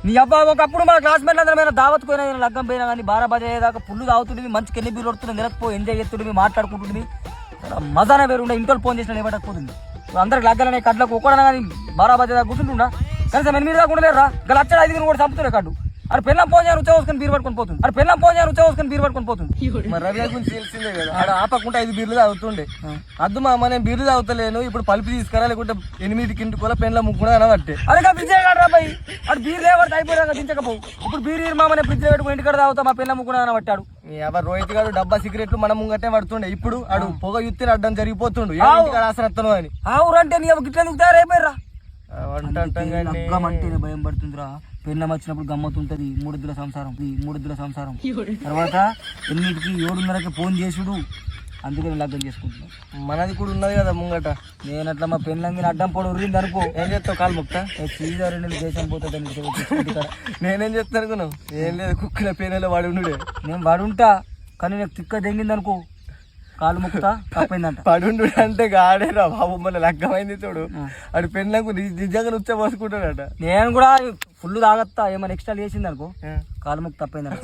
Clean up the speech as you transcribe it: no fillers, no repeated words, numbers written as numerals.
నీ అబ్బా ఒకప్పుడు మా క్లాస్మేట్ అందరూ దావత్ పోయినా లగ్గం పోయినా కానీ బారా బజ అయ్యేదాకా పుల్లు తాగుతుండేవి మంచి కెన్ని బీరు కొడుతుంది నిలకపో ఎంజాయ్ చేస్తుండేవి మాట్లాడుకుంటుండేవి మజానే వేరు ఉండే ఇంట్లో ఫోన్ చేసినా ఏమటకపోతుంది అందరికి లగ్గలనే కట్లకు ఒక్కడనా కానీ బారా బజ దాకా కూర్చుంటుండా కనీసం 8 దాకా ఉండలేరా గల అచ్చడ 5 కూడా చంపుతుండే కట్టు అరే పెళ్ళం ఫోన్ చేయను ఉచ్చవసుకొని బీరు పట్టుకొని పోతుంది బీరు పట్టుకొని పోతుంది మరి రవి గురించి తెలిసిందే కదా ఆడ ఆపకుండా 5 బీర్లు తాగుతుండే అద్దు మా అమ్మ నేను బీర్లు తాగుతలేను ఇప్పుడు పలుపు తీసుకురా లేకుంటే 8 ఇంటికి పెళ్ళ ముగ్గురు అనబట్టే అరే విజయ్ గారు రాబాయి అటు బీర్లు ఎవరు అయిపోయాక దించకపోవు ఇప్పుడు బీరు మామనే ఫ్రిడ్జ్ పెట్టుకుని ఇంటికాడ తాగుతా మా పిల్ల ముగ్గురు అనబట్టాడు ఎవరు రోహిత్ గారు డబ్బా సిగరెట్లు మన ముంగట్టే పడుతుండే ఇప్పుడు ఆడు పొగ యుత్తిని అడ్డం జరిగిపోతుండు రాసరత్తను అని ఆవురంటే నీ గిట్ల దిగుతారు అయిపోయారా లగ్గం అంటేనే భయం పడుతుందిరా పెళ్ళం వచ్చినప్పుడు గమ్మతుంటది 3 సంసారం తర్వాత 8కి 7:30కి ఫోన్ చేసుడు అందుకని లగ్గం చేసుకుంటున్నాం మనది కూడా ఉన్నది కదా ముంగట నేను అట్లా మా పెళ్ళంగి అడ్డం పొడి ఉర్రింది అనుకో ఏం చేస్తావు కాలు ముక్త సీజర్ దేశం పోతుంది నేనేం చెప్తాను అనుకున్నావు ఏం లేదు కుక్కల పేనలో వాడి ఉండే నేను వాడుంటా కానీ నాకు తిక్క దెంగింది అనుకో కాలు ముక్తా తప్పైందంట పడుండు అంటే గాడేరా బాబు మన లగ్గమైంది చూడు అటు పెళ్ళకు నిజంగా నృత్యం పోసుకుంటాడట నేను కూడా ఫుల్ తాగత్తా ఏమైనా ఎక్స్ట్రా చేసింది అనుకో కాలు ముక్కు తప్పైందంట